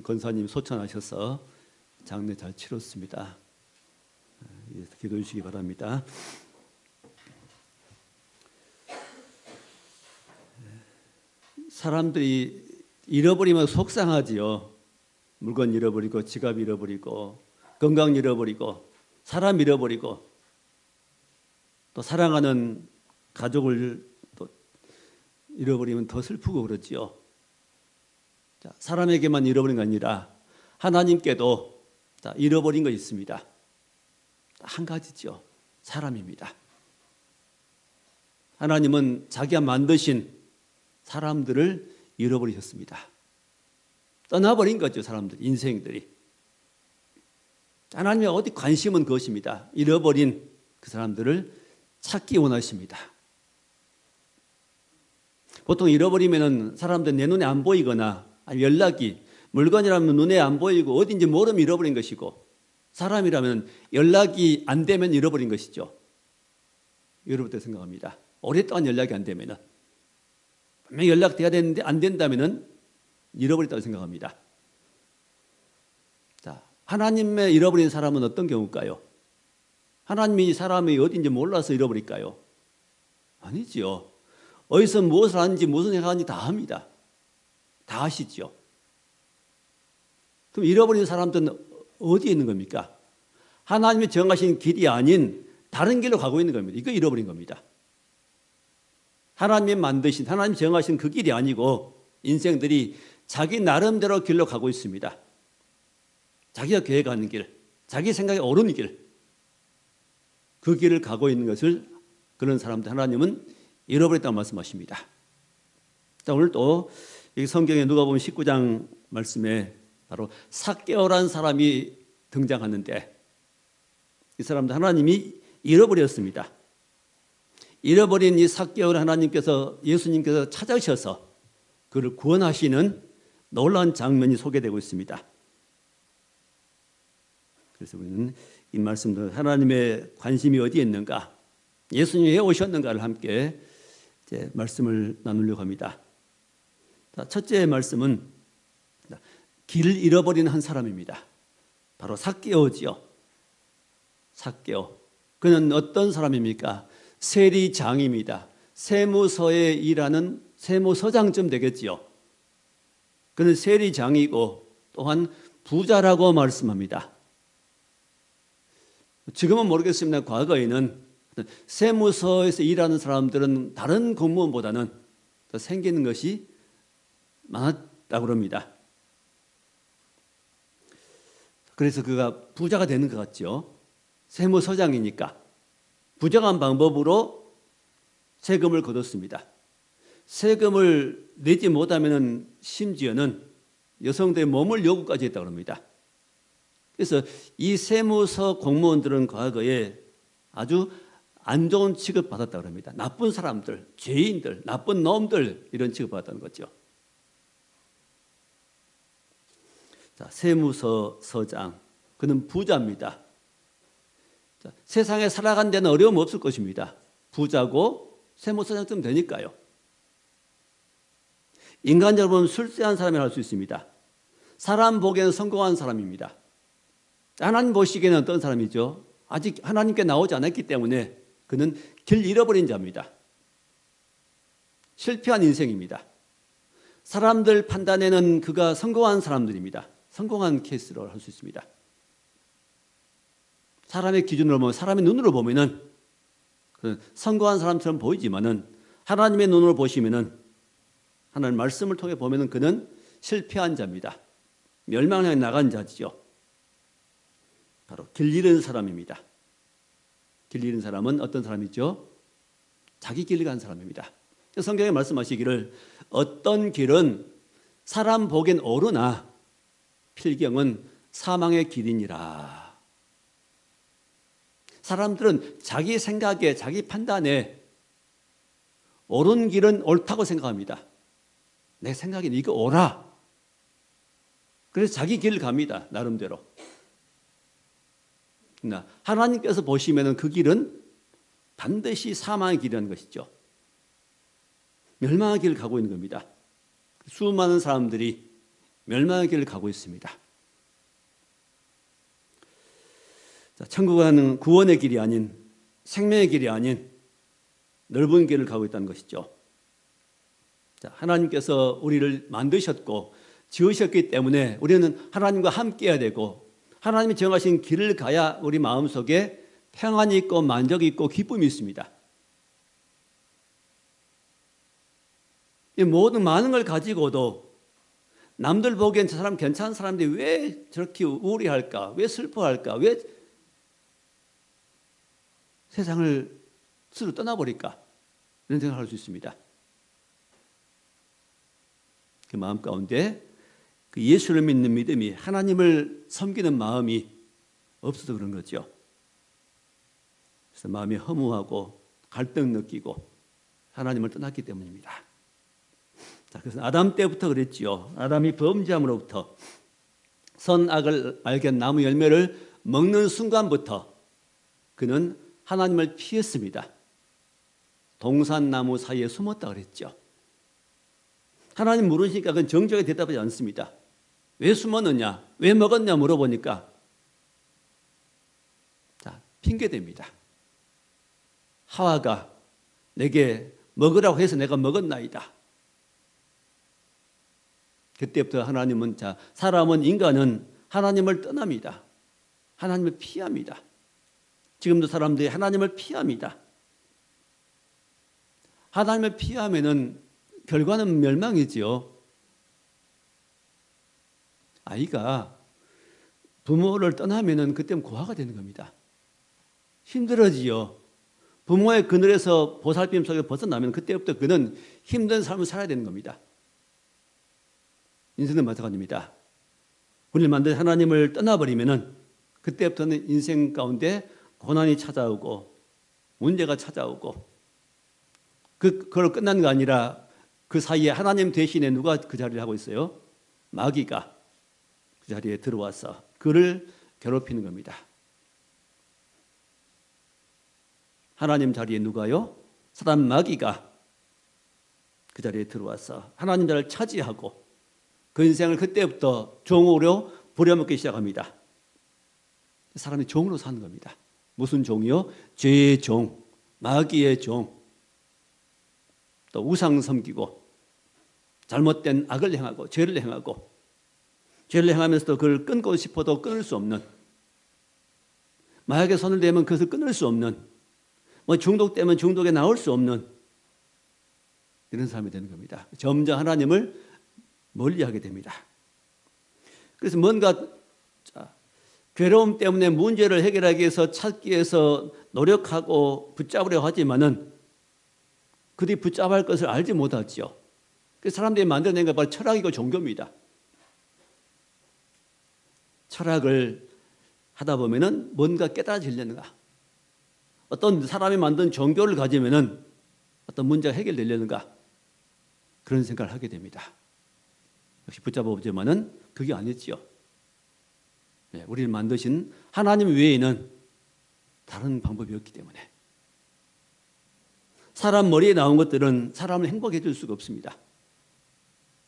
권사님 소천하셔서 장례 잘 치렀습니다. 기도해 주시기 바랍니다. 사람들이 잃어버리면 속상하지요. 물건 잃어버리고 지갑 잃어버리고 건강 잃어버리고 사람 잃어버리고 또 사랑하는 가족을 또 잃어버리면 더 슬프고 그렇지요. 사람에게만 잃어버린 게 아니라 하나님께도 잃어버린 것이 있습니다. 한 가지죠. 사람입니다. 하나님은 자기가 만드신 사람들을 잃어버리셨습니다. 떠나버린 거죠. 사람들, 인생들이. 하나님의 어디 관심은 그것입니다. 잃어버린 그 사람들을 찾기 원하십니다. 보통 잃어버리면 사람들 내 눈에 안 보이거나 연락이, 물건이라면 눈에 안 보이고 어딘지 모르면 잃어버린 것이고, 사람이라면 연락이 안 되면 잃어버린 것이죠. 여러분들 생각합니다. 오랫동안 연락이 안 되면은, 분명히 연락돼야 되는데 안 된다면은 잃어버렸다고 생각합니다. 자, 하나님의 잃어버린 사람은 어떤 경우일까요? 하나님이 사람이 어딘지 몰라서 잃어버릴까요? 아니지요. 어디서 무엇을 하는지 무슨 생각하는지 다 합니다. 다 아시죠? 그럼 잃어버린 사람들은 어디에 있는 겁니까? 하나님이 정하신 길이 아닌 다른 길로 가고 있는 겁니다. 이거 잃어버린 겁니다. 하나님이 만드신, 하나님이 정하신 그 길이 아니고 인생들이 자기 나름대로 길로 가고 있습니다. 자기가 계획하는 길, 자기 생각에 옳은 길, 그 길을 가고 있는 것을 그런 사람들 하나님은 잃어버렸다고 말씀하십니다. 자, 오늘 또 성경에 누가복음 19장 말씀에 바로 삭개오라는 사람이 등장하는데, 이 사람도 하나님이 잃어버렸습니다. 잃어버린 이 삭개오를 하나님께서, 예수님께서 찾으셔서 그를 구원하시는 놀라운 장면이 소개되고 있습니다. 그래서 우리는 이 말씀도 하나님의 관심이 어디에 있는가, 예수님이 왜 오셨는가를 함께 이제 말씀을 나누려고 합니다. 첫째 말씀은 길을 잃어버린 한 사람입니다. 바로 삭개오지요. 삭개오. 그는 어떤 사람입니까? 세리장입니다. 세무서에 일하는 세무서장쯤 되겠지요. 그는 세리장이고 또한 부자라고 말씀합니다. 지금은 모르겠습니다. 과거에는 세무서에서 일하는 사람들은 다른 공무원보다는 더 생기는 것이 많았다고 합니다. 그래서 그가 부자가 되는 것 같죠. 세무서장이니까 부정한 방법으로 세금을 거뒀습니다. 세금을 내지 못하면 심지어는 여성들의 몸을 요구까지 했다고 합니다. 그래서 이 세무서 공무원들은 과거에 아주 안 좋은 취급 받았다고 합니다. 나쁜 사람들, 죄인들, 나쁜 놈들, 이런 취급 받았다는 거죠. 자, 세무서 서장, 그는 부자입니다. 자, 세상에 살아간 데는 어려움 없을 것입니다. 부자고 세무서장쯤 되니까요. 인간적으로 보면 출세한 사람이라고 할 수 있습니다. 사람 보기에는 성공한 사람입니다. 하나님 보시기에는 어떤 사람이죠? 아직 하나님께 나오지 않았기 때문에 그는 길 잃어버린 자입니다. 실패한 인생입니다. 사람들 판단에는 그가 성공한 사람들입니다. 성공한 케이스로 할 수 있습니다. 사람의 기준으로 보면, 사람의 눈으로 보면은 성공한 사람처럼 보이지만은 하나님의 눈으로 보시면은, 하나님 말씀을 통해 보면은 그는 실패한 자입니다. 멸망을 향해 나간 자죠. 바로 길 잃은 사람입니다. 길 잃은 사람은 어떤 사람이죠? 자기 길을 간 사람입니다. 성경에 말씀하시기를 어떤 길은 사람 보기엔 옳으나 필경은 사망의 길이니라. 사람들은 자기 생각에, 자기 판단에 옳은 길은 옳다고 생각합니다. 내 생각에는 이거 옳아. 그래서 자기 길을 갑니다. 나름대로. 그러나 하나님께서 보시면 그 길은 반드시 사망의 길이라는 것이죠. 멸망의 길을 가고 있는 겁니다. 수많은 사람들이 멸망의 길을 가고 있습니다. 자, 천국은 구원의 길이 아닌, 생명의 길이 아닌 넓은 길을 가고 있다는 것이죠. 자, 하나님께서 우리를 만드셨고 지으셨기 때문에 우리는 하나님과 함께 해야 되고, 하나님이 정하신 길을 가야 우리 마음속에 평안이 있고 만족이 있고 기쁨이 있습니다. 이 모든 많은 걸 가지고도 남들 보기엔 저 사람 괜찮은 사람들이 왜 저렇게 우울해할까? 왜 슬퍼할까? 왜 세상을 스스로 떠나버릴까? 이런 생각을 할 수 있습니다. 그 마음 가운데 그 예수를 믿는 믿음이, 하나님을 섬기는 마음이 없어서 그런 거죠. 그래서 마음이 허무하고 갈등 느끼고 하나님을 떠났기 때문입니다. 자, 그래서 아담 때부터 그랬지요. 아담이 범죄함으로부터, 선악을 알게 한 나무 열매를 먹는 순간부터 그는 하나님을 피했습니다. 동산나무 사이에 숨었다 그랬죠. 하나님 물으시니까 그건 정적에 대답하지 않습니다. 왜 숨었느냐, 왜 먹었냐 물어보니까 자, 핑계댑니다. 하와가 내게 먹으라고 해서 내가 먹었나이다. 그때부터 하나님은, 자, 사람은, 인간은 하나님을 떠납니다. 하나님을 피합니다. 지금도 사람들이 하나님을 피합니다. 하나님을 피하면은 결과는 멸망이지요. 아이가 부모를 떠나면은 그때는 고아가 되는 겁니다. 힘들어지요. 부모의 그늘에서 보살핌 속에 벗어나면 그때부터 그는 힘든 삶을 살아야 되는 겁니다. 인생은 마찬가지입니다. 우리를 만든 하나님을 떠나버리면은 그때부터는 인생 가운데 고난이 찾아오고 문제가 찾아오고, 그걸 끝난 거 아니라 그 사이에 하나님 대신에 누가 그 자리를 하고 있어요? 마귀가 그 자리에 들어와서 그를 괴롭히는 겁니다. 하나님 자리에 누가요? 사단 마귀가 그 자리에 들어와서 하나님 자리를 차지하고 그 인생을 그때부터 종으로 부려먹기 시작합니다. 사람이 종으로 사는 겁니다. 무슨 종이요? 죄의 종, 마귀의 종, 또 우상 섬기고 잘못된 악을 행하고 죄를 행하고, 죄를 행하면서도 그걸 끊고 싶어도 끊을 수 없는, 마약에 손을 대면 그것을 끊을 수 없는, 뭐 중독되면 중독에 나올 수 없는 이런 사람이 되는 겁니다. 점점 하나님을 멀리하게 됩니다. 그래서 뭔가 괴로움 때문에 문제를 해결하기 위해서 찾기 위해서 노력하고 붙잡으려 하지만은 그들이 붙잡아야 할 것을 알지 못하죠. 그래서 사람들이 만들어낸 게 바로 철학이고 종교입니다. 철학을 하다 보면은 뭔가 깨달아지려는가, 어떤 사람이 만든 종교를 가지면은 어떤 문제가 해결되려는가, 그런 생각을 하게 됩니다. 역시 붙잡아보지만은 그게 아니지요. 네, 우리를 만드신 하나님 외에는 다른 방법이 없기 때문에 사람 머리에 나온 것들은 사람을 행복해 줄 수가 없습니다.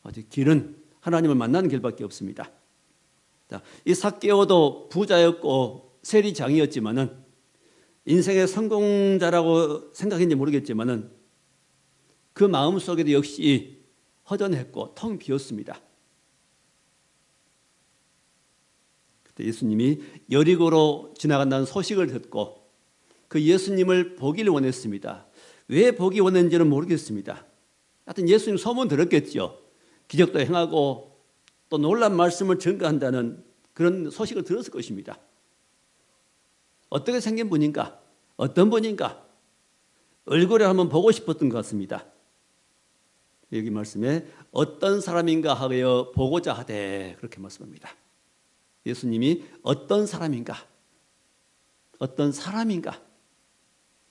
오직 길은 하나님을 만나는 길밖에 없습니다. 자, 이 삭개오도 부자였고 세리장이었지만은, 인생의 성공자라고 생각했는지 모르겠지만은 그 마음속에도 역시 허전했고 텅 비었습니다. 그때 예수님이 여리고로 지나간다는 소식을 듣고 그 예수님을 보기를 원했습니다. 왜 보기 원했는지는 모르겠습니다. 하여튼 예수님 소문 들었겠죠. 기적도 행하고 또 놀라운 말씀을 전가한다는 그런 소식을 들었을 것입니다. 어떻게 생긴 분인가? 어떤 분인가? 얼굴을 한번 보고 싶었던 것 같습니다. 여기 말씀에 어떤 사람인가 하여 보고자 하되, 그렇게 말씀합니다. 예수님이 어떤 사람인가? 어떤 사람인가?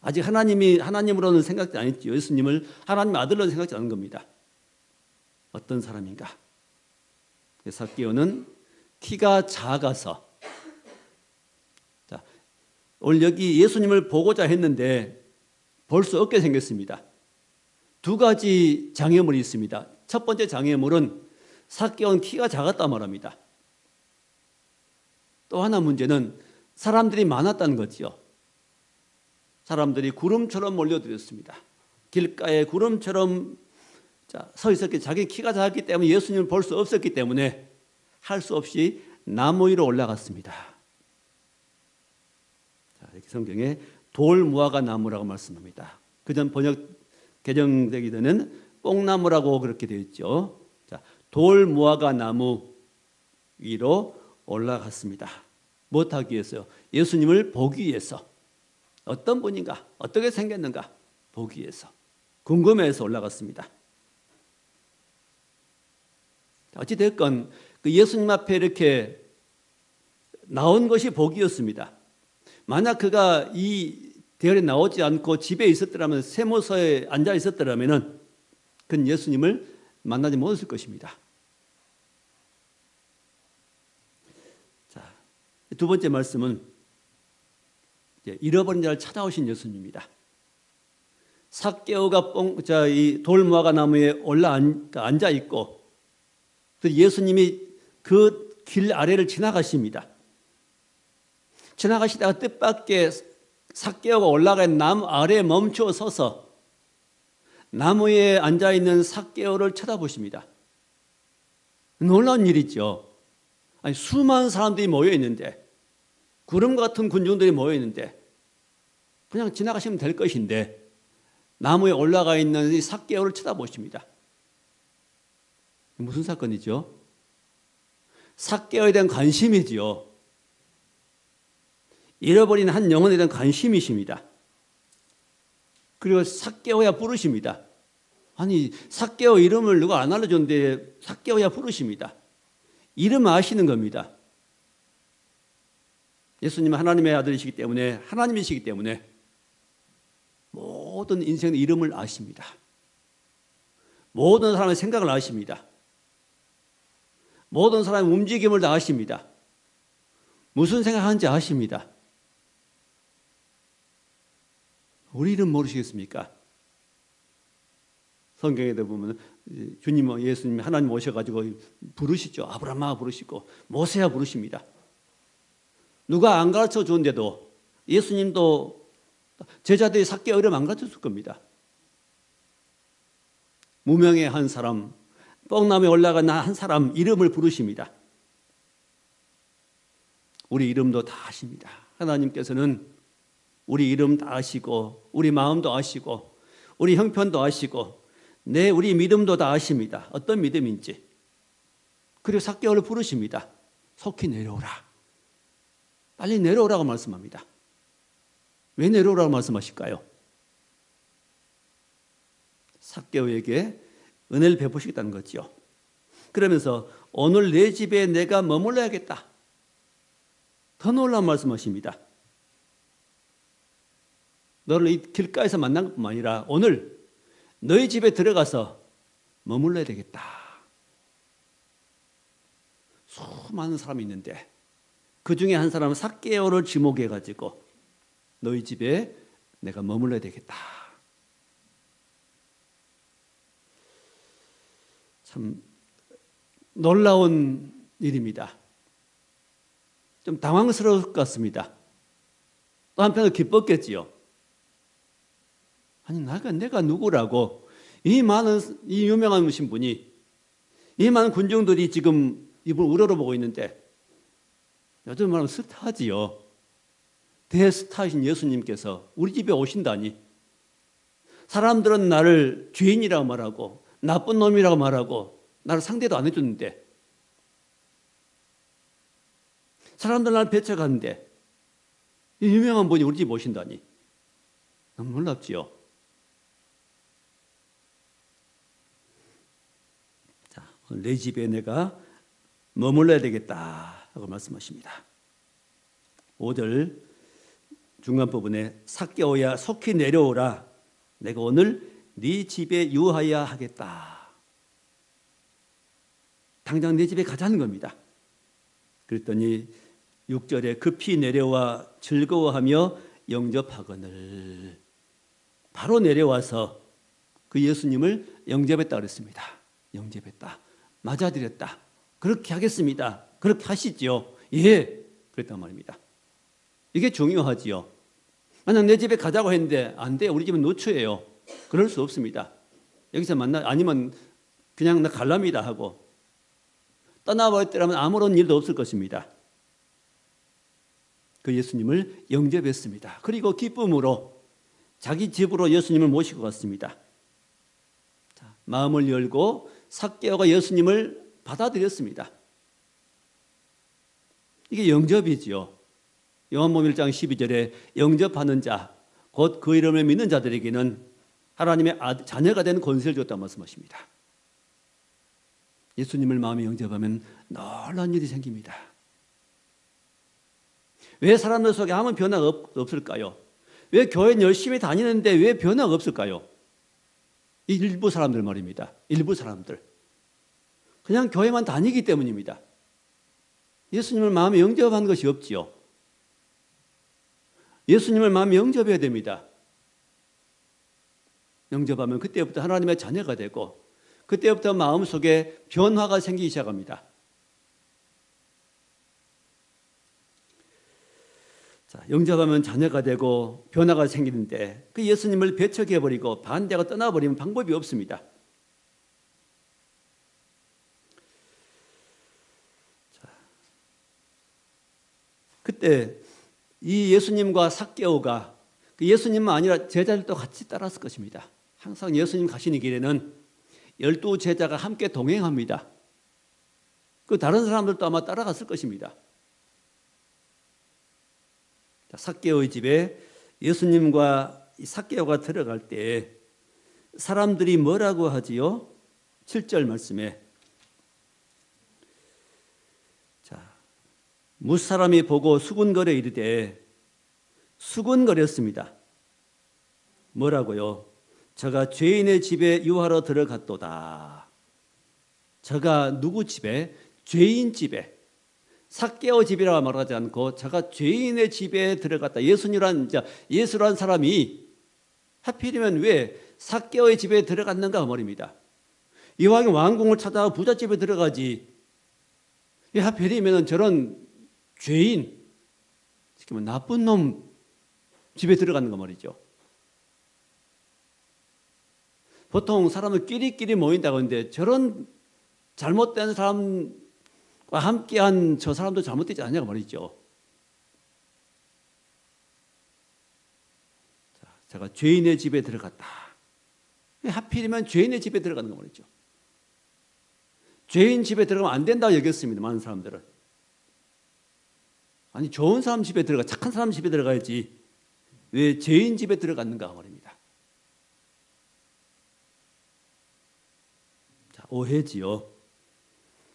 아직 하나님이 하나님으로는 생각지 않았죠. 예수님을 하나님 아들로 생각지 않은 겁니다. 어떤 사람인가? 삭개오는 키가 작아서, 자, 오늘 여기 예수님을 보고자 했는데 볼 수 없게 생겼습니다. 두 가지 장애물이 있습니다. 첫 번째 장애물은 삭개오는 키가 작았단 말합니다. 또 하나 문제는 사람들이 많았다는 거죠. 사람들이 구름처럼 몰려들었습니다. 길가에 구름처럼 서 있었기, 자기 키가 작았기 때문에 예수님을 볼 수 없었기 때문에 할 수 없이 나무 위로 올라갔습니다. 자, 이렇게 성경에 돌무화과 나무라고 말씀합니다. 그전 번역 개정되기에는 뽕나무라고 그렇게 되어 있죠. 자, 돌무화과 나무 위로 올라갔습니다. 무엇하기 위해서요? 예수님을 보기 위해서. 어떤 분인가? 어떻게 생겼는가? 보기 위해서. 궁금해서 올라갔습니다. 어찌됐건 그 예수님 앞에 이렇게 나온 것이 복이었습니다. 만약 그가 이 대열에 나오지 않고 집에 있었더라면, 세모서에 앉아 있었더라면 그는 예수님을 만나지 못했을 것입니다. 자, 두 번째 말씀은 잃어버린 자를 찾아오신 예수님입니다. 삭개오가 이 돌무화과 나무에 앉아 있고 예수님이 그 길 아래를 지나가십니다. 지나가시다가 뜻밖의 삭개오가 올라간 나무 아래에 멈추어 서서 나무에 앉아있는 삭개오를 쳐다보십니다. 놀라운 일이죠. 아니, 수많은 사람들이 모여있는데, 구름 같은 군중들이 모여있는데 그냥 지나가시면 될 것인데 나무에 올라가 있는 이 삭개오를 쳐다보십니다. 무슨 사건이죠? 삭개오에 대한 관심이지요. 잃어버린 한 영혼에 대한 관심이십니다. 그리고 삭개오야 부르십니다. 아니, 삭개오 이름을 누가 안 알려줬는데 삭개오야 부르십니다. 이름 아시는 겁니다. 예수님은 하나님의 아들이시기 때문에, 하나님이시기 때문에 모든 인생의 이름을 아십니다. 모든 사람의 생각을 아십니다. 모든 사람의 움직임을 다 아십니다. 무슨 생각하는지 아십니다. 우리 이름 모르시겠습니까? 성경에 보면 주님, 예수님, 하나님 오셔가지고 부르시죠. 아브라함아 부르시고 모세야 부르십니다. 누가 안 가르쳐 주는데도 예수님도 제자들이 삭개오 이름 안 가르쳐 줄 겁니다. 무명의 한 사람, 뽕나무에 올라간 한 사람 이름을 부르십니다. 우리 이름도 다 아십니다. 하나님께서는 우리 이름 다 아시고, 우리 마음도 아시고, 우리 형편도 아시고, 우리 믿음도 다 아십니다. 어떤 믿음인지. 그리고 삭개오를 부르십니다. 속히 내려오라. 빨리 내려오라고 말씀합니다. 왜 내려오라고 말씀하실까요? 삭개오에게 은혜를 베푸시겠다는 거죠. 그러면서 오늘 내 집에 내가 머물러야겠다. 더 놀라운 말씀하십니다. 너를 이 길가에서 만난 것뿐만 아니라 오늘 너희 집에 들어가서 머물러야 되겠다. 수많은 사람이 있는데 그 중에 한 사람은 삭개오를 지목해가지고 너희 집에 내가 머물러야 되겠다. 참 놀라운 일입니다. 좀 당황스러울 것 같습니다. 또 한편으로 기뻤겠지요. 아니, 내가 누구라고 이 유명한 분이, 이 많은 군중들이 지금 이분을 우러러보고 있는데, 요즘 말하면 스타지요. 대스타이신 예수님께서 우리 집에 오신다니. 사람들은 나를 죄인이라고 말하고 나쁜 놈이라고 말하고 나를 상대도 안 해줬는데, 사람들 나를 배척하는데 이 유명한 분이 우리 집에 오신다니. 너무 놀랍지요. 자, 내 집에 내가 머물러야 되겠다 하고 말씀하십니다. 5절 중간 부분에 삭개오야 속히 내려오라. 내가 오늘 네 집에 유하여야 하겠다. 당장 내 집에 가자는 겁니다. 그랬더니 6절에 급히 내려와 즐거워하며 영접하거늘. 바로 내려와서 그 예수님을 영접했다 그랬습니다. 영접했다. 맞아들였다. 그렇게 하겠습니다. 그렇게 하시지요. 예, 그랬단 말입니다. 이게 중요하지요. 만약 내 집에 가자고 했는데 안 돼, 우리 집은 노처예요. 그럴 수 없습니다. 여기서 아니면 그냥 나 갈랍니다 하고 떠나버렸더라면 아무런 일도 없을 것입니다. 그 예수님을 영접했습니다. 그리고 기쁨으로 자기 집으로 예수님을 모시고 갔습니다. 자, 마음을 열고 삭개오가 예수님을 받아들였습니다. 이게 영접이지요. 요한복음 1장 12절에 영접하는 자, 곧 그 이름을 믿는 자들에게는 하나님의 자녀가 되는 권세를 줬다는 말씀하십니다. 예수님을 마음에 영접하면 놀라운 일이 생깁니다. 왜 사람들 속에 아무 변화가 없을까요? 왜 교회 열심히 다니는데 왜 변화가 없을까요? 이 일부 사람들 말입니다. 일부 사람들. 그냥 교회만 다니기 때문입니다. 예수님을 마음에 영접한 것이 없지요. 예수님을 마음에 영접해야 됩니다. 영접하면 그때부터 하나님의 자녀가 되고 그때부터 마음속에 변화가 생기기 시작합니다. 자, 영접하면 자녀가 되고 변화가 생기는데 그 예수님을 배척해버리고 반대하고 떠나버리면 방법이 없습니다. 자, 그때 이 예수님과 삭개오가 그 예수님만 아니라 제자들도 같이 따랐을 것입니다. 항상 예수님 가시는 길에는 12 제자가 함께 동행합니다. 그 다른 사람들도 아마 따라갔을 것입니다. 삭개오의 집에 예수님과 삭개오가 들어갈 때 사람들이 뭐라고 하지요? 7절 말씀에 무사람이 보고 수군거려 이르되 수군거렸습니다. 뭐라고요? 저가 죄인의 집에 유하러 들어갔도다. 저가 누구 집에? 죄인 집에. 삭개오 집이라고 말하지 않고 저가 죄인의 집에 들어갔다. 예수란 사람이 하필이면 왜 삭개오의 집에 들어갔는가 말입니다. 이왕에 왕궁을 찾아 부잣집에 들어가지. 하필이면 저런 죄인, 나쁜 놈 집에 들어가는 거 말이죠. 보통 사람은 끼리끼리 모인다고 하는데 저런 잘못된 사람과 함께한 저 사람도 잘못되지 않냐고 말이죠. 자, 제가 죄인의 집에 들어갔다. 하필이면 죄인의 집에 들어가는 거 말이죠. 죄인 집에 들어가면 안 된다고 여겼습니다. 많은 사람들은. 아니 좋은 사람 집에 들어가, 착한 사람 집에 들어가야지 왜 죄인 집에 들어갔는가 말입니다. 자, 오해지요.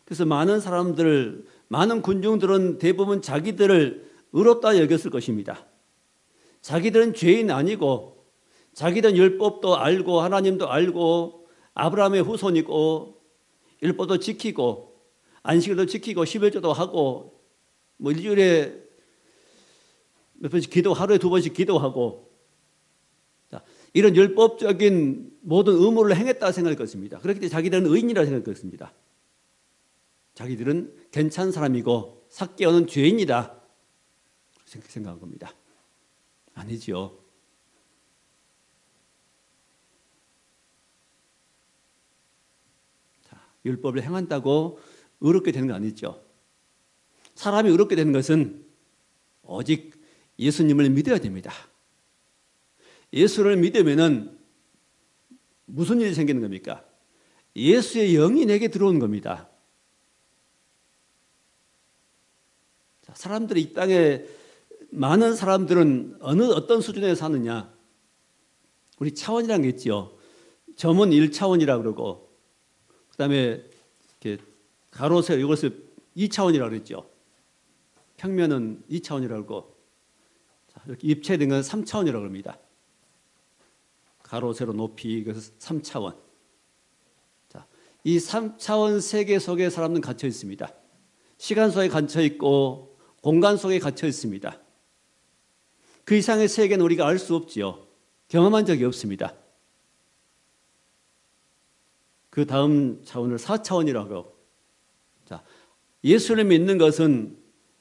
그래서 많은 군중들은 대부분 자기들을 의롭다 여겼을 것입니다. 자기들은 죄인 아니고 자기들은 율법도 알고 하나님도 알고 아브라함의 후손이고 율법도 지키고 안식일도 지키고 11조도 하고 일주일에 몇 번씩 하루에 2번씩 기도하고 이런 율법적인 모든 의무를 행했다 생각할 것입니다. 그렇기 때문에 자기들은 의인이라 생각할 것입니다. 자기들은 괜찮은 사람이고 삭개오는 죄인이다 생각한 겁니다. 아니지요. 율법을 행한다고 의롭게 되는 거 아니죠. 사람이 의롭게 되는 것은 오직 예수님을 믿어야 됩니다. 예수를 믿으면은 무슨 일이 생기는 겁니까? 예수의 영이 내게 들어오는 겁니다. 사람들이 이 땅에 많은 사람들은 어떤 수준에 사느냐? 우리 차원이라는 게 있죠. 점은 1차원이라고 그러고 그다음에 이렇게 가로 세로 이것을 2차원이라고 그랬죠. 평면은 2차원이라고 그러고 이렇게 입체된 건 3차원이라고 합니다. 가로 세로 높이 그래서 3차원. 자, 이 3차원 세계 속에 사람은 갇혀 있습니다. 시간 속에 갇혀 있고 공간 속에 갇혀 있습니다. 그 이상의 세계는 우리가 알 수 없지요. 경험한 적이 없습니다. 그 다음 차원을 4차원이라고 자, 예수를 믿는 것은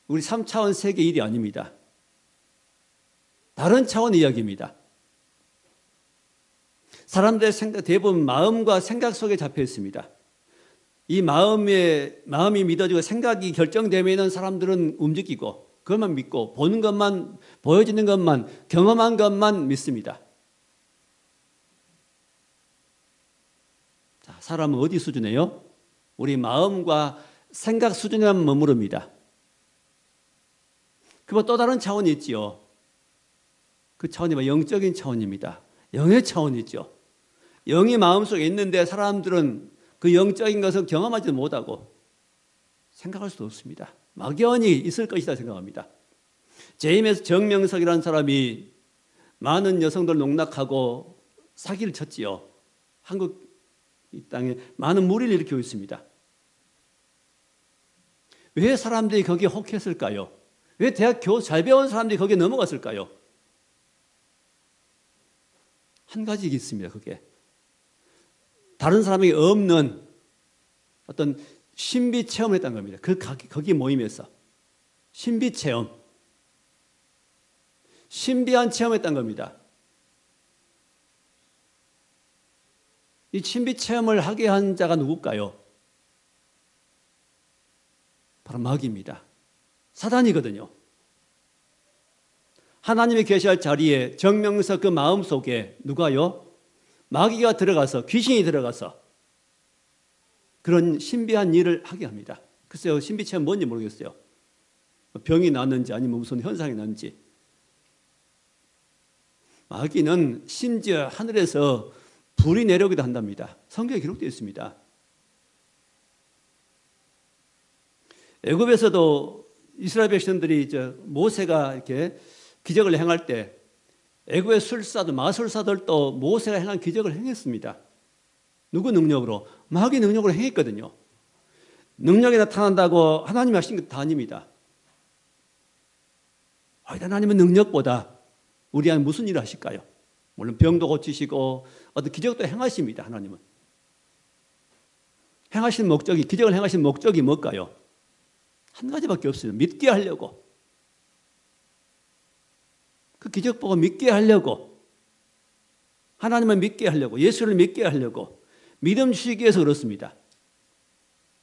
우리 3차원 세계 일이 아닙니다. 다른 차원 이야기입니다. 사람들의 생각, 대부분 마음과 생각 속에 잡혀 있습니다. 이 마음이 믿어지고 생각이 결정되면 사람들은 움직이고 그것만 믿고 보는 것만, 보여지는 것만, 경험한 것만 믿습니다. 자, 사람은 어디 수준이에요? 우리 마음과 생각 수준에만 머무릅니다. 그리고 또 다른 차원이 있지요. 그 차원이 영적인 차원입니다. 영의 차원이 있죠. 영이 마음속에 있는데 사람들은 그 영적인 것을 경험하지 못하고 생각할 수도 없습니다. 막연히 있을 것이다 생각합니다. 제임스 정명석이라는 사람이 많은 여성들 농락하고 사기를 쳤지요. 한국 이 땅에 많은 무리를 일으키고 있습니다. 왜 사람들이 거기에 혹했을까요? 왜 대학 교수 잘 배운 사람들이 거기에 넘어갔을까요? 한 가지 있습니다. 그게 다른 사람에게 없는 어떤 신비 체험을 했다는 겁니다. 거기 모임에서 신비 체험, 신비한 체험을 했다는 겁니다. 이 신비 체험을 하게 한 자가 누굴까요? 바로 마귀입니다. 사단이거든요. 하나님이 계셔야 할 자리에 정명석 그 마음속에 누가요? 마귀가 들어가서, 귀신이 들어가서 그런 신비한 일을 하게 합니다. 글쎄요, 신비체험 뭔지 모르겠어요. 병이 났는지 아니면 무슨 현상이 났는지. 마귀는 심지어 하늘에서 불이 내려오기도 한답니다. 성경에 기록되어 있습니다. 애굽에서도 이스라엘 백성들이 모세가 이렇게 기적을 행할 때 애굽의 술사들, 마술사들도 모세가 행한 기적을 행했습니다. 누구 능력으로? 마귀 능력으로 행했거든요. 능력이 나타난다고 하나님이 하신 것 다 아닙니다. 하나님은 능력보다 우리 안에 무슨 일을 하실까요? 물론 병도 고치시고 어떤 기적도 행하십니다. 하나님은. 행하신 목적이, 기적을 행하신 목적이 뭘까요? 한 가지밖에 없어요. 믿게 하려고. 그 기적 보고 믿게 하려고. 하나님을 믿게 하려고. 예수를 믿게 하려고. 믿음 주시기 위해서 그렇습니다.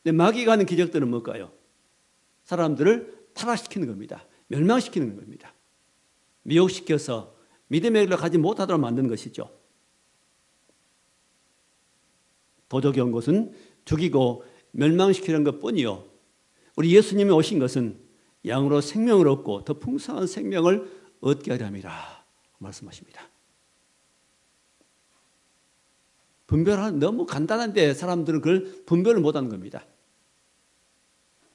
근데 마귀가 하는 기적들은 뭘까요? 사람들을 타락시키는 겁니다. 멸망시키는 겁니다. 미혹시켜서 믿음의 길을 가지 못하도록 만드는 것이죠. 도적이 온 것은 죽이고 멸망시키는 것뿐이요. 우리 예수님이 오신 것은 양으로 생명을 얻고 더 풍성한 생명을 얻게 하려 함이라 말씀하십니다. 분별하는 너무 간단한데 사람들은 그걸 분별을 못하는 겁니다.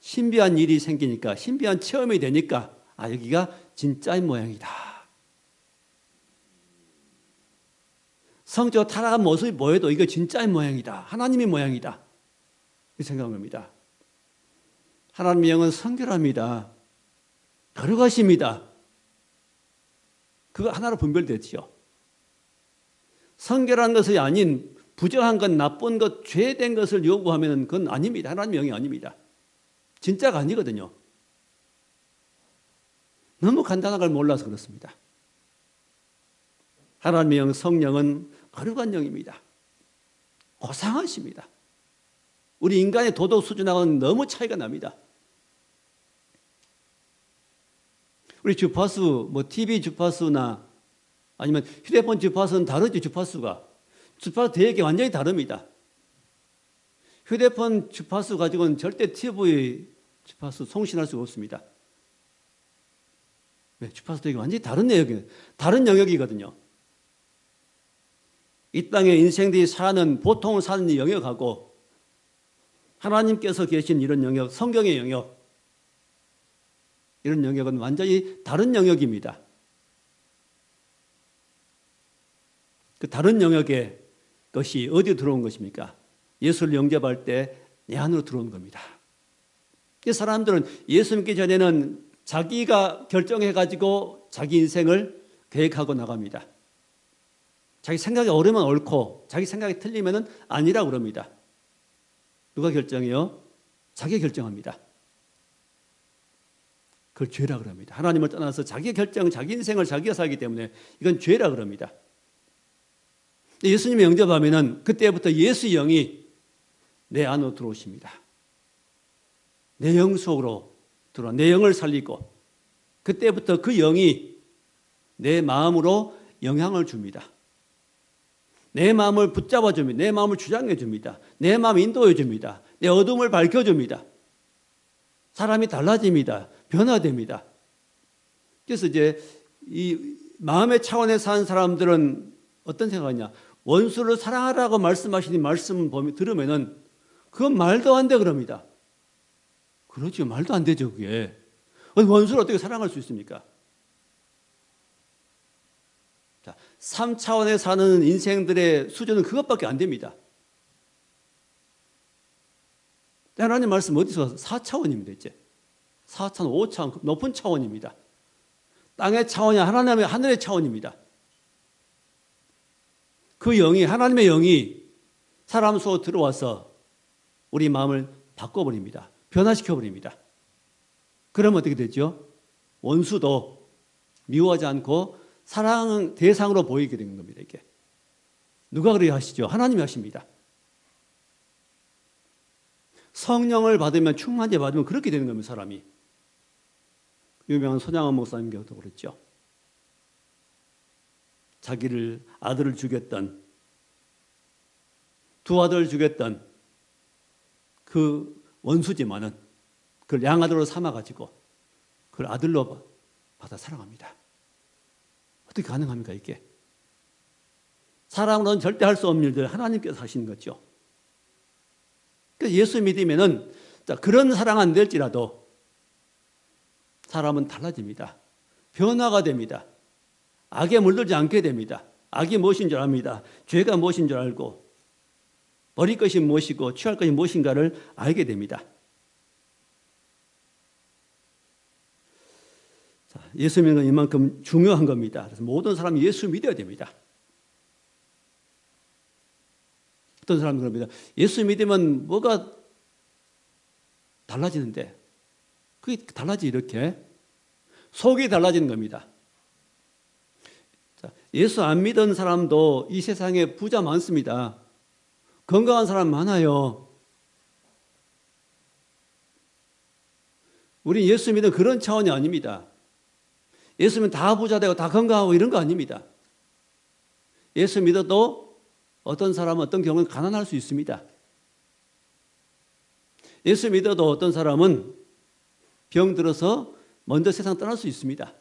신비한 일이 생기니까, 신비한 체험이 되니까 여기가 진짜인 모양이다. 성적으로 타락한 모습이 보여도 이거 진짜인 모양이다. 하나님의 모양이다. 이렇게 생각한 겁니다. 하나님의 영은 성결합니다. 거룩하십니다. 그거 하나로 분별됐지요. 성결한 것이 아닌 부정한 것, 나쁜 것, 죄된 것을 요구하면 그건 아닙니다. 하나님의 영이 아닙니다. 진짜가 아니거든요. 너무 간단한 걸 몰라서 그렇습니다. 하나님의 영, 성령은 거룩한 영입니다. 고상하십니다. 우리 인간의 도덕 수준하고는 너무 차이가 납니다. 우리 주파수, TV 주파수나 아니면 휴대폰 주파수는 다르죠. 주파수 대역이 완전히 다릅니다. 휴대폰 주파수 가지고는 절대 TV 주파수 송신할 수가 없습니다. 왜? 주파수 대역이 완전히 다른 내역이에요. 다른 영역이거든요. 이 땅에 인생들이 보통 사는 영역하고 하나님께서 계신 이런 영역, 성경의 영역, 이런 영역은 완전히 다른 영역입니다. 그 다른 영역의 것이 어디에 들어온 것입니까? 예수를 영접할 때 내 안으로 들어온 겁니다. 이 사람들은 예수 믿기 전에는 자기가 결정해가지고 자기 인생을 계획하고 나갑니다. 자기 생각이 옳으면 옳고 자기 생각이 틀리면 아니라고 그럽니다. 누가 결정해요? 자기가 결정합니다. 그걸 죄라 그럽니다. 하나님을 떠나서 자기 결정, 자기 인생을 자기가 살기 때문에 이건 죄라 그럽니다. 예수님의 영접하면은 그때부터 예수의 영이 내 안으로 들어오십니다. 내 영 속으로 들어와 내 영을 살리고 그때부터 그 영이 내 마음으로 영향을 줍니다. 내 마음을 붙잡아 줍니다. 내 마음을 주장해 줍니다. 내 마음을 인도해 줍니다. 내 어둠을 밝혀 줍니다. 사람이 달라집니다. 변화됩니다. 그래서 이제 이 마음의 차원에 사는 사람들은 어떤 생각이냐? 원수를 사랑하라고 말씀하시는 말씀 들으면은 그건 말도 안 돼 그럽니다. 그렇죠. 말도 안 되죠, 그게. 원수를 어떻게 사랑할 수 있습니까? 자, 3차원에 사는 인생들의 수준은 그것밖에 안 됩니다. 하나님 말씀 어디서 4차원입니다, 이제. 4차원, 5차원, 높은 차원입니다. 땅의 차원이 하나님의 하늘의 차원입니다. 그 영이, 하나님의 영이 사람 속으로 들어와서 우리 마음을 바꿔버립니다. 변화시켜버립니다. 그러면 어떻게 되죠? 원수도 미워하지 않고 사랑 대상으로 보이게 되는 겁니다, 이게. 누가 그렇게 하시죠? 하나님이 하십니다. 성령을 받으면, 충만제 받으면 그렇게 되는 겁니다, 사람이. 유명한 손양원 목사님께서도 그랬죠. 자기를 아들을 죽였던, 두 아들을 죽였던 그 원수지만은 그걸 양아들로 삼아가지고 그걸 아들로 받아 사랑합니다. 어떻게 가능합니까, 이게? 사람으로는 절대 할 수 없는 일들 하나님께서 하시는 거죠. 그래서 예수 믿으면은 그런 사랑 안 될지라도 사람은 달라집니다. 변화가 됩니다. 악에 물들지 않게 됩니다. 악이 무엇인 줄 압니다. 죄가 무엇인 줄 알고 버릴 것이 무엇이고 취할 것이 무엇인가를 알게 됩니다. 자, 예수 믿는 건 이만큼 중요한 겁니다. 그래서 모든 사람이 예수 믿어야 됩니다. 어떤 사람은 그럽니다. 예수 믿으면 뭐가 달라지는데? 그게 달라지 이렇게? 속이 달라지는 겁니다. 자, 예수 안 믿은 사람도 이 세상에 부자 많습니다. 건강한 사람 많아요. 우리 예수 믿는 그런 차원이 아닙니다. 예수 믿으면 다 부자 되고 다 건강하고 이런 거 아닙니다. 예수 믿어도 어떤 사람은 어떤 경우는 가난할 수 있습니다. 예수 믿어도 어떤 사람은 병 들어서 먼저 세상 떠날 수 있습니다.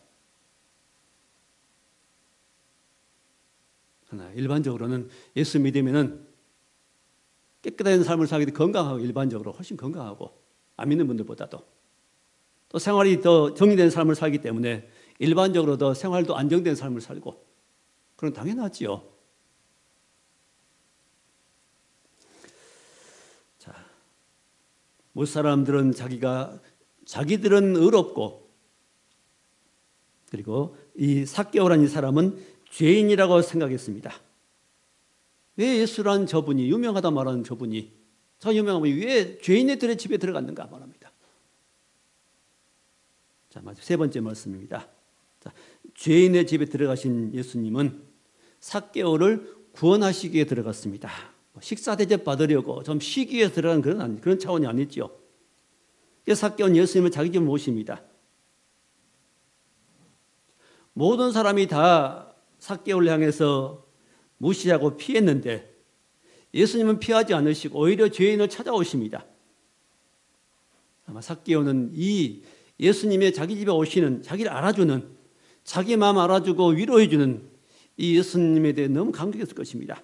그러나 일반적으로는 예수 믿으면은 깨끗한 삶을 살기 때문에 건강하고 일반적으로 훨씬 건강하고 안 믿는 분들보다도 또 생활이 더 정리된 삶을 살기 때문에 일반적으로 더 생활도 안정된 삶을 살고 그건 당연하지요. 자, 못 사람들은 자기들은 의롭고 그리고 이 삭개오라는 이 사람은 죄인이라고 생각했습니다. 왜 예수란 저분이 유명하다 말하는 저분이 저 유명한 분이 왜 죄인들의 집에 들어갔는가 말합니다. 자, 마지막 세 번째 말씀입니다. 자, 죄인의 집에 들어가신 예수님은 삭개오를 구원하시기에 들어갔습니다. 식사 대접 받으려고 좀 쉬기 위해서 들어간 그런 차원이 아니죠. 삭개오는 예수님을 자기 집에 모십니다. 모든 사람이 다 삭개오를 향해서 무시하고 피했는데 예수님은 피하지 않으시고 오히려 죄인을 찾아오십니다. 아마 삭개오는 이 예수님의 자기 집에 오시는 자기를 알아주는 자기 마음 알아주고 위로해주는 이 예수님에 대해 너무 감격했을 것입니다.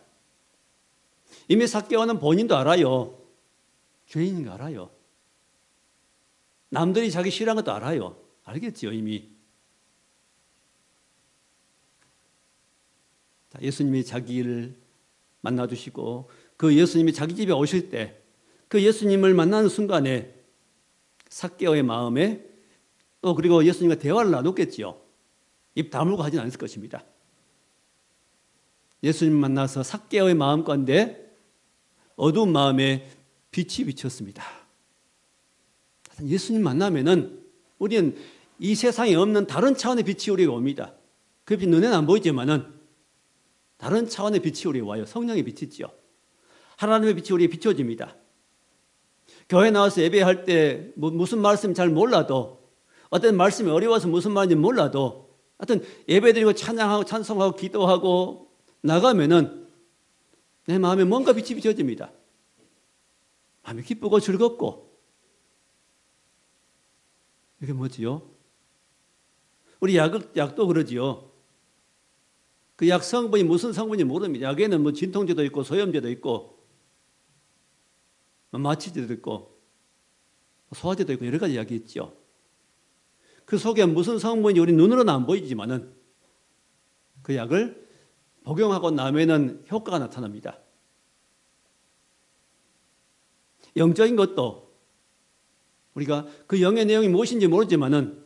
이미 삭개오는 본인도 알아요. 죄인인 거 알아요. 남들이 자기 싫어하는 것도 알아요. 알겠죠, 이미. 예수님이 자기를 만나주시고 그 예수님이 자기 집에 오실 때 그 예수님을 만나는 순간에 삭개오의 마음에 또 그리고 예수님과 대화를 나눴겠지요. 입 다물고 하진 않을 것입니다. 예수님 만나서 삭개오의 마음 가운데 어두운 마음에 빛이 비쳤습니다. 예수님 만나면은 우리는 이 세상에 없는 다른 차원의 빛이 우리에게 옵니다. 그 빛 눈에는 안 보이지만은 다른 차원의 빛이 우리에게 와요. 성령의 빛이지요. 하나님의 빛이 우리에게 비춰집니다. 교회 나와서 예배할 때 무슨 말씀 잘 몰라도, 어떤 말씀이 어려워서 무슨 말인지 몰라도, 하여튼 예배드리고 찬양하고 찬송하고 기도하고 나가면은 내 마음에 뭔가 빛이 비춰집니다. 마음이 기쁘고 즐겁고. 이게 뭐지요? 우리 약도 그러지요. 그 약 성분이 무슨 성분인지 모릅니다. 약에는 뭐 진통제도 있고 소염제도 있고 마취제도 있고 소화제도 있고 여러 가지 약이 있죠. 그 속에 무슨 성분인지 우리 눈으로는 안 보이지만은 그 약을 복용하고 나면은 효과가 나타납니다. 영적인 것도 우리가 그 영의 내용이 무엇인지 모르지만은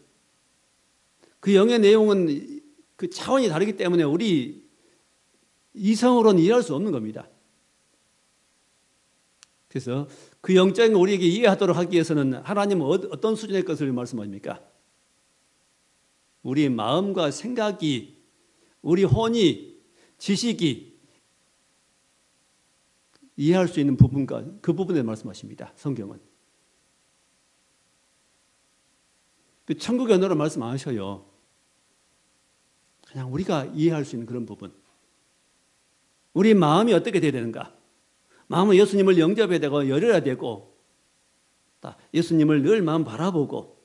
그 영의 내용은 그 차원이 다르기 때문에 우리 이성으로는 이해할 수 없는 겁니다. 그래서 그 영적인 걸 우리에게 이해하도록 하기 위해서는 하나님은 어떤 수준의 것을 말씀하십니까? 우리 마음과 생각이, 우리 혼이, 지식이 이해할 수 있는 부분과 그 부분에 말씀하십니다. 성경은. 그 천국의 언어로 말씀 안 하셔요. 그냥 우리가 이해할 수 있는 그런 부분. 우리 마음이 어떻게 돼야 되는가? 마음은 예수님을 영접해야 되고 열어야 되고 예수님을 늘 마음 바라보고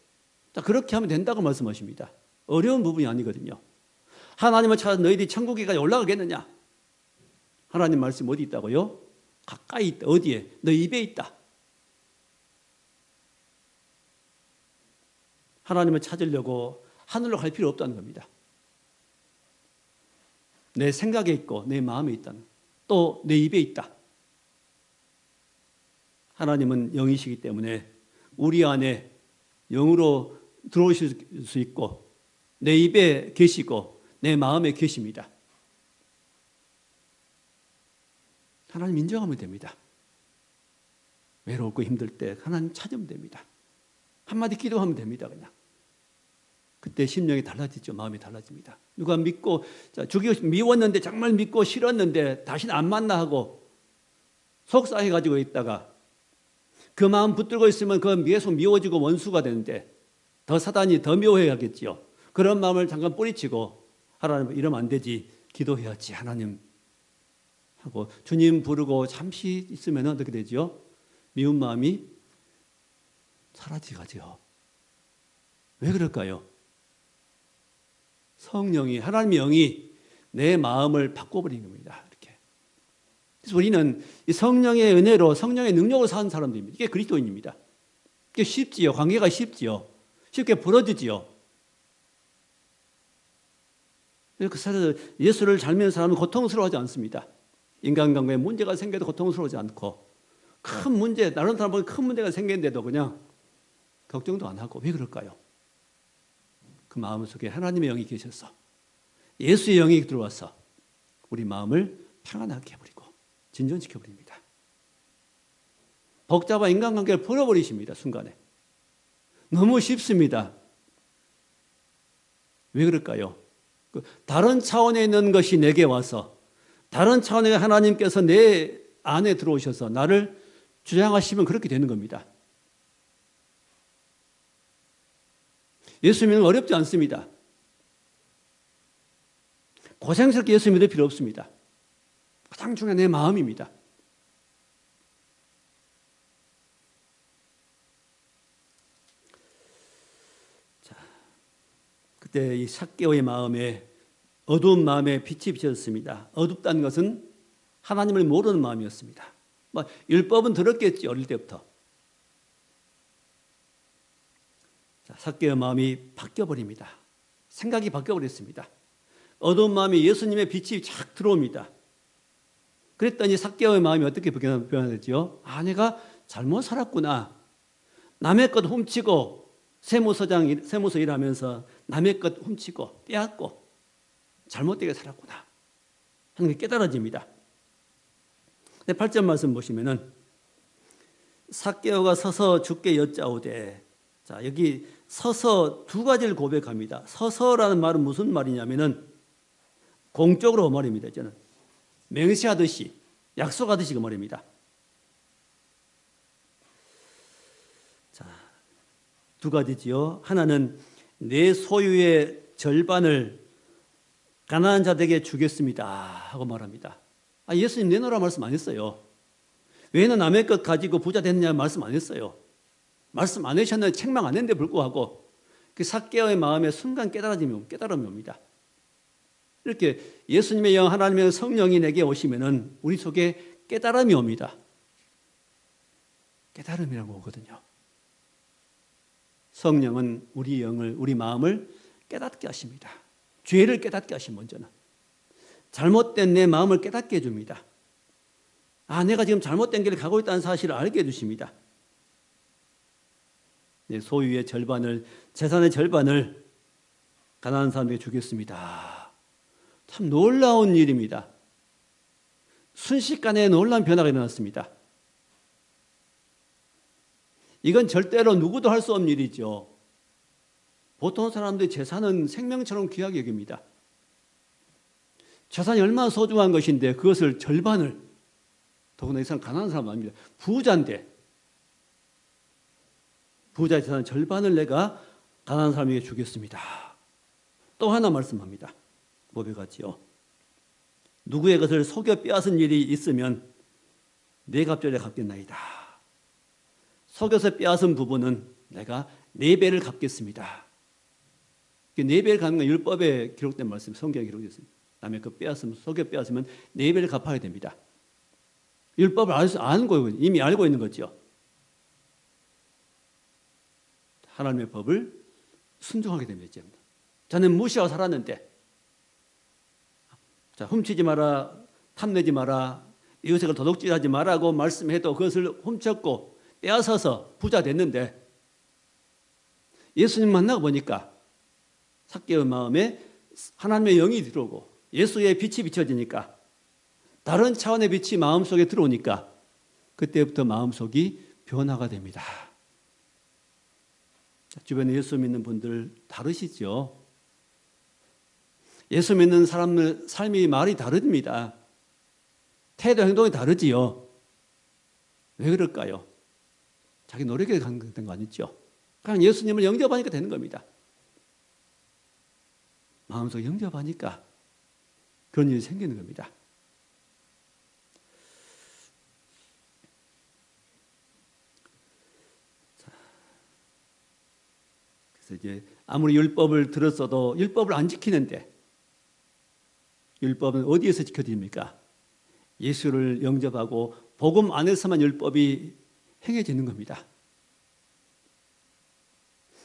그렇게 하면 된다고 말씀하십니다. 어려운 부분이 아니거든요. 하나님을 찾아 너희들이 천국에까지 올라가겠느냐? 하나님 말씀 어디 있다고요? 가까이 있다. 어디에? 너 입에 있다. 하나님을 찾으려고 하늘로 갈 필요 없다는 겁니다. 내 생각에 있고 내 마음에 있다는, 또 내 입에 있다. 하나님은 영이시기 때문에 우리 안에 영으로 들어오실 수 있고 내 입에 계시고 내 마음에 계십니다. 하나님 인정하면 됩니다. 외롭고 힘들 때 하나님 찾으면 됩니다. 한마디 기도하면 됩니다. 그냥. 그때 심령이 달라지죠. 마음이 달라집니다. 누가 믿고 죽이고 미웠는데 정말 믿고 싫었는데 다시는 안 만나 하고 속상해가지고 있다가 그 마음 붙들고 있으면 그 계속 미워지고 원수가 되는데 더 사단이 더 미워해야겠지요. 그런 마음을 잠깐 뿌리치고 하나님 이러면 안 되지. 기도해야지 하나님 하고 주님 부르고 잠시 있으면 어떻게 되죠? 미운 마음이 사라지가죠. 왜 그럴까요? 성령이, 하나님의 영이 내 마음을 바꿔버린 겁니다. 이렇게. 그래서 우리는 이 성령의 은혜로, 성령의 능력으로 사는 사람들입니다. 이게 그리스도인입니다. 이게 쉽지요. 관계가 쉽지요. 쉽게 벌어지지요. 그 사람, 예수를 잘 믿는 사람은 고통스러워하지 않습니다. 인간관계에 문제가 생겨도 고통스러워하지 않고, 큰 문제, 다른 사람 보기 큰 문제가 생겼는데도 그냥 걱정도 안 하고. 왜 그럴까요? 그 마음속에 하나님의 영이 계셔서 예수의 영이 들어와서 우리 마음을 평안하게 해버리고 진전시켜버립니다. 복잡한 인간관계를 풀어버리십니다. 순간에. 너무 쉽습니다. 왜 그럴까요? 다른 차원에 있는 것이 내게 와서 다른 차원의 하나님께서 내 안에 들어오셔서 나를 주장하시면 그렇게 되는 겁니다. 예수 믿는 건 어렵지 않습니다. 고생스럽게 예수 믿을 필요 없습니다. 가장 중요한 내 마음입니다. 자, 그때 이 삭개오의 마음에 어두운 마음에 빛이 비쳤습니다. 어둡다는 것은 하나님을 모르는 마음이었습니다. 율법은 들었겠지, 어릴 때부터. 삭개오의 마음이 바뀌어버립니다. 생각이 바뀌어버렸습니다. 어두운 마음이 예수님의 빛이 착 들어옵니다. 그랬더니 삭개오의 마음이 어떻게 변화되죠? 내가 잘못 살았구나. 남의 것 훔치고 세무서 일하면서 남의 것 훔치고 빼앗고 잘못되게 살았구나 하는 게 깨달아집니다. 8절 말씀 보시면은 삭개오가 서서 주께 여짜오되 자, 여기 서서 두 가지를 고백합니다. 서서라는 말은 무슨 말이냐면은 공적으로 그 말입니다. 저는 맹세하듯이 약속하듯이 그 말입니다. 자, 두 가지지요. 하나는 내 소유의 절반을 가난한 자들에게 주겠습니다 하고 말합니다. 예수님 내놓으라 말씀 안 했어요. 왜 너 남의 것 가지고 부자 됐느냐 말씀 안 했어요. 말씀 안 하셨는데 책망 안 했는데 불구하고 그 삭개오의 마음에 순간 깨달음이 옵니다. 이렇게 예수님의 영, 하나님의 성령이 내게 오시면은 우리 속에 깨달음이 옵니다. 깨달음이라고 오거든요. 성령은 우리 영을, 우리 마음을 깨닫게 하십니다. 죄를 깨닫게 하신 먼저는. 잘못된 내 마음을 깨닫게 해줍니다. 내가 지금 잘못된 길을 가고 있다는 사실을 알게 해주십니다. 내 소유의 절반을, 재산의 절반을 가난한 사람에게 주겠습니다. 참 놀라운 일입니다. 순식간에 놀라운 변화가 일어났습니다. 이건 절대로 누구도 할 수 없는 일이죠. 보통 사람들이 재산은 생명처럼 귀하게 여깁니다. 재산이 얼마나 소중한 것인데 그것을 절반을, 더구나 이 사람 가난한 사람 아닙니다. 부자인데 부자의 재산 절반을 내가 가난한 사람에게 주겠습니다. 또 하나 말씀합니다. 고백하지요. 누구의 것을 속여 빼앗은 일이 있으면 네 갑절에 갚겠나이다. 속여서 빼앗은 부분은 내가 4배를 갚겠습니다. 4배를 갚는 건 율법에 기록된 말씀, 성경에 기록됐습니다. 남의 그 속여 빼앗으면 4배를 갚아야 됩니다. 율법을 아는 거예요. 이미 알고 있는 거죠. 하나님의 법을 순종하게 됩니다. 저는 무시하고 살았는데, 자, 훔치지 마라, 탐내지 마라, 이웃의 걸 도둑질하지 마라고 말씀해도 그것을 훔쳤고 빼앗아서 부자 됐는데, 예수님 만나고 보니까 삭개오의 마음에 하나님의 영이 들어오고 예수의 빛이 비춰지니까, 다른 차원의 빛이 마음속에 들어오니까 그때부터 마음속이 변화가 됩니다. 주변에 예수 믿는 분들 다르시죠? 예수 믿는 사람들 삶이 말이 다릅니다. 태도 행동이 다르지요. 왜 그럴까요? 자기 노력에 된 거 아니죠? 그냥 예수님을 영접하니까 되는 겁니다. 마음속에 영접하니까 그런 일이 생기는 겁니다. 그래서 이제 아무리 율법을 들었어도 율법을 안 지키는데, 율법은 어디에서 지켜집니까? 예수를 영접하고 복음 안에서만 율법이 행해지는 겁니다.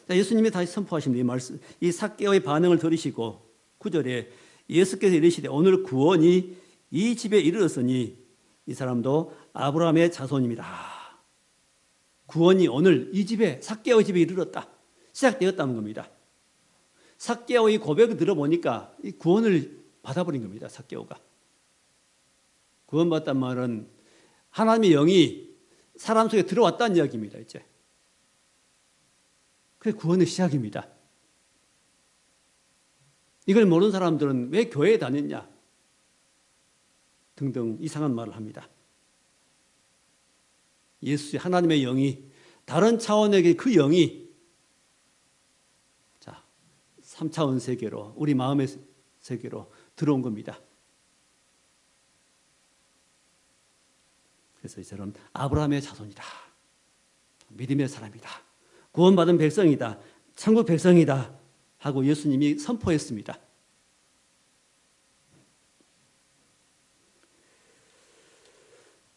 예수님이 다시 선포하십니다. 이 말씀, 이 삭개오의 반응을 들으시고 9절에 예수께서 이르시되 오늘 구원이 이 집에 이르렀으니 이 사람도 아브라함의 자손입니다. 구원이 오늘 이 집에, 삭개오의 집에 이르렀다. 시작되었다는 겁니다. 삭개오의 고백을 들어보니까 이 구원을 받아버린 겁니다. 삭개오가. 구원받았단 말은 하나님의 영이 사람 속에 들어왔다는 이야기입니다. 이제. 그게 구원의 시작입니다. 이걸 모르는 사람들은 왜 교회에 다녔냐 등등 이상한 말을 합니다. 예수, 하나님의 영이, 다른 차원에게 그 영이 3차원 세계로, 우리 마음의 세계로 들어온 겁니다. 그래서 이처럼 아브라함의 자손이다, 믿음의 사람이다, 구원받은 백성이다, 천국 백성이다 하고 예수님이 선포했습니다.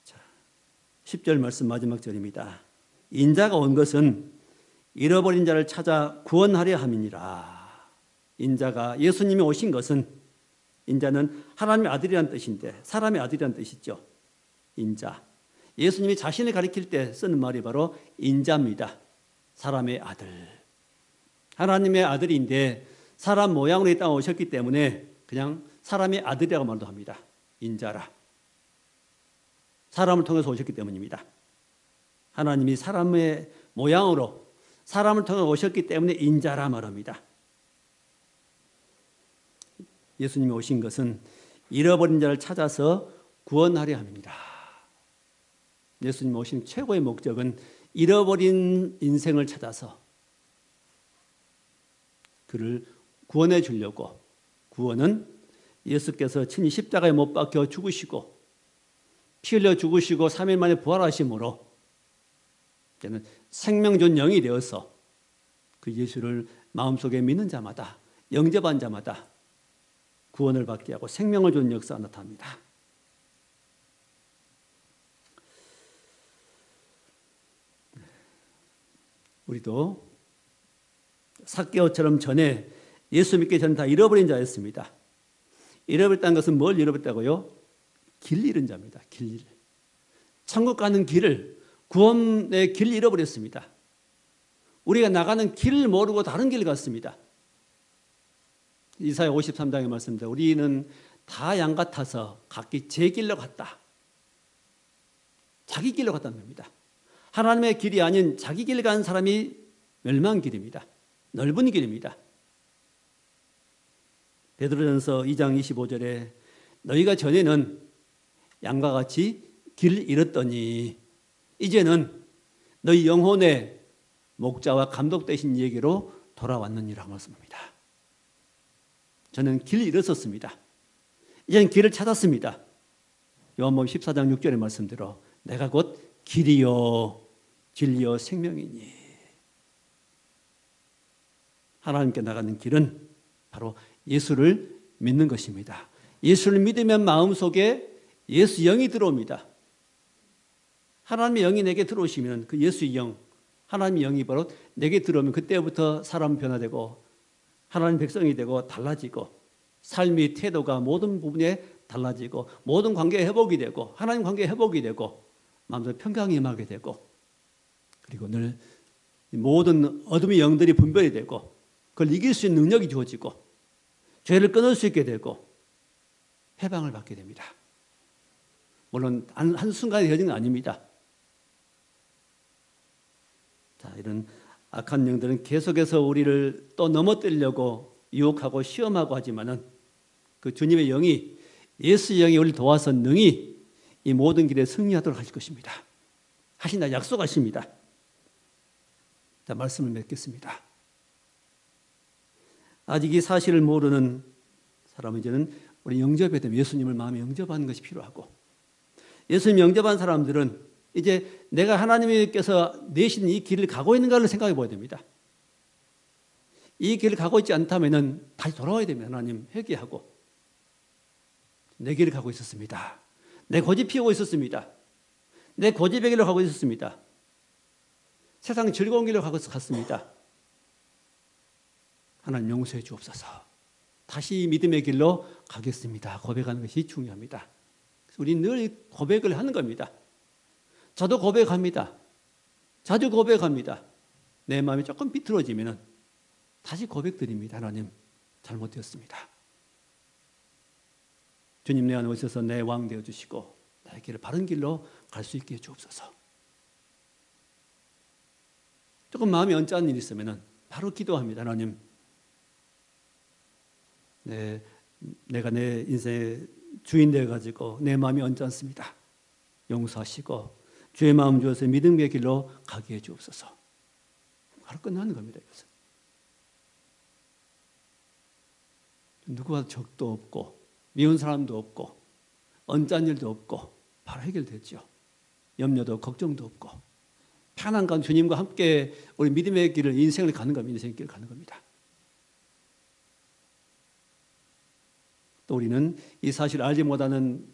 자, 10절 말씀 마지막 절입니다. 인자가 온 것은 잃어버린 자를 찾아 구원하려 함이니라. 인자가, 예수님이 오신 것은, 인자는 하나님의 아들이라는 뜻인데 사람의 아들이라는 뜻이죠. 인자. 예수님이 자신을 가리킬 때 쓰는 말이 바로 인자입니다. 사람의 아들. 하나님의 아들인데 사람 모양으로 이 땅에 오셨기 때문에 그냥 사람의 아들이라고 말도 합니다. 인자라. 사람을 통해서 오셨기 때문입니다. 하나님이 사람의 모양으로, 사람을 통해 오셨기 때문에 인자라 말합니다. 예수님이 오신 것은 잃어버린 자를 찾아서 구원하려 합니다. 예수님이 오신 최고의 목적은 잃어버린 인생을 찾아서 그를 구원해 주려고, 구원은 예수께서 친히 십자가에 못 박혀 죽으시고 피 흘려 죽으시고 3일 만에 부활하심으로 이제는 생명존 영이 되어서 그 예수를 마음속에 믿는 자마다, 영접한 자마다 구원을 받게 하고 생명을 주는 역사가 나타납니다. 우리도 삭개오처럼 전에 예수 믿기 전 다 잃어버린 자였습니다. 잃어버렸다는 것은 뭘 잃어버렸다고요? 길 잃은 자입니다. 길. 천국 가는 길을, 구원의 길을 잃어버렸습니다. 우리가 나가는 길을 모르고 다른 길을 갔습니다. 이사야 53장의 말씀입니다. 우리는 다 양 같아서 각기 제 길로 갔다. 자기 길로 갔다는 겁니다. 하나님의 길이 아닌 자기 길 가는 사람이 멸망길입니다. 넓은 길입니다. 베드로전서 2장 25절에 너희가 전에는 양과 같이 길 잃었더니 이제는 너희 영혼의 목자와 감독 되신 이에게로 돌아왔느니라 말씀합니다. 저는 길 잃었었습니다. 이제는 길을 찾았습니다. 요한복음 14장 6절의 말씀대로 내가 곧 길이요 진리요 생명이니. 하나님께 나가는 길은 바로 예수를 믿는 것입니다. 예수를 믿으면 마음속에 예수 영이 들어옵니다. 하나님의 영이 내게 들어오시면 그 예수의 영, 하나님의 영이 바로 내게 들어오면 그때부터 사람 변화되고 하나님 백성이 되고 달라지고 삶의 태도가 모든 부분에 달라지고 모든 관계 회복이 되고 하나님 관계 회복이 되고 마음속에 평강이 임하게 되고 그리고 늘 모든 어둠의 영들이 분별이 되고 그걸 이길 수 있는 능력이 주어지고 죄를 끊을 수 있게 되고 해방을 받게 됩니다. 물론 한순간에 되어진 건 아닙니다. 자, 이런 악한 영들은 계속해서 우리를 또 넘어뜨리려고 유혹하고 시험하고 하지만은 그 주님의 영이 예수의 영이 우리를 도와서 능히 이 모든 길에 승리하도록 하실 것입니다. 하신다 약속하십니다. 자, 말씀을 맺겠습니다. 아직 이 사실을 모르는 사람은 이제는 우리 영접해야 됩니다. 예수님을 마음에 영접하는 것이 필요하고 예수님 영접한 사람들은 이제 내가 하나님께서 내신 이 길을 가고 있는가를 생각해 봐야 됩니다. 이 길을 가고 있지 않다면 다시 돌아와야 됩니다. 하나님 회개하고 내 길을 가고 있었습니다. 내 고집 피우고 있었습니다. 내 고집의 길로 가고 있었습니다. 세상 즐거운 길로 갔습니다. 하나님 용서해 주옵소서. 다시 믿음의 길로 가겠습니다. 고백하는 것이 중요합니다. 우리는 늘 고백을 하는 겁니다. 저도 고백합니다. 자주 고백합니다. 내 마음이 조금 비틀어지면 다시 고백드립니다. 하나님 잘못되었습니다. 주님 내 안에 오셔서 내 왕 되어주시고 나의 길을 바른 길로 갈 수 있게 해주옵소서. 조금 마음이 언짢은 일이 있으면 바로 기도합니다. 하나님 내가 내 인생의 주인 되어가지고 내 마음이 언짢습니다. 용서하시고 주의 마음 주어서 믿음의 길로 가게 해주옵소서. 바로 끝나는 겁니다. 이것은. 누구와 적도 없고 미운 사람도 없고 언짢은 일도 없고 바로 해결됐죠. 염려도 걱정도 없고 편한 건 주님과 함께 우리 믿음의 길을 인생을 가는 겁니다. 인생의 길을 가는 겁니다. 또 우리는 이 사실을 알지 못하는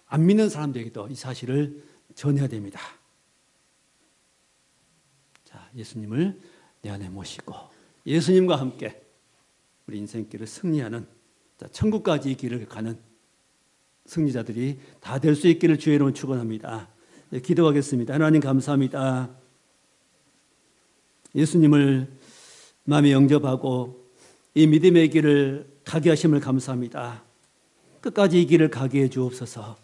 안 믿는 사람들에게도 이 사실을 전해야 됩니다. 자, 예수님을 내 안에 모시고 예수님과 함께 우리 인생길을 승리하는 천국까지 이 길을 가는 승리자들이 다 될 수 있기를 주의 이름으로 축원합니다. 기도하겠습니다. 하나님 감사합니다. 예수님을 마음에 영접하고 이 믿음의 길을 가게 하심을 감사합니다. 끝까지 이 길을 가게 해 주옵소서.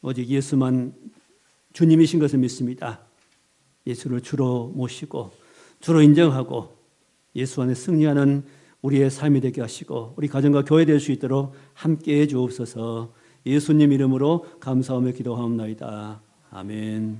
오직 예수만 주님이신 것을 믿습니다. 예수를 주로 모시고 주로 인정하고 예수 안에 승리하는 우리의 삶이 되게 하시고 우리 가정과 교회 될 수 있도록 함께해 주옵소서. 예수님 이름으로 감사하며 기도하옵나이다. 아멘.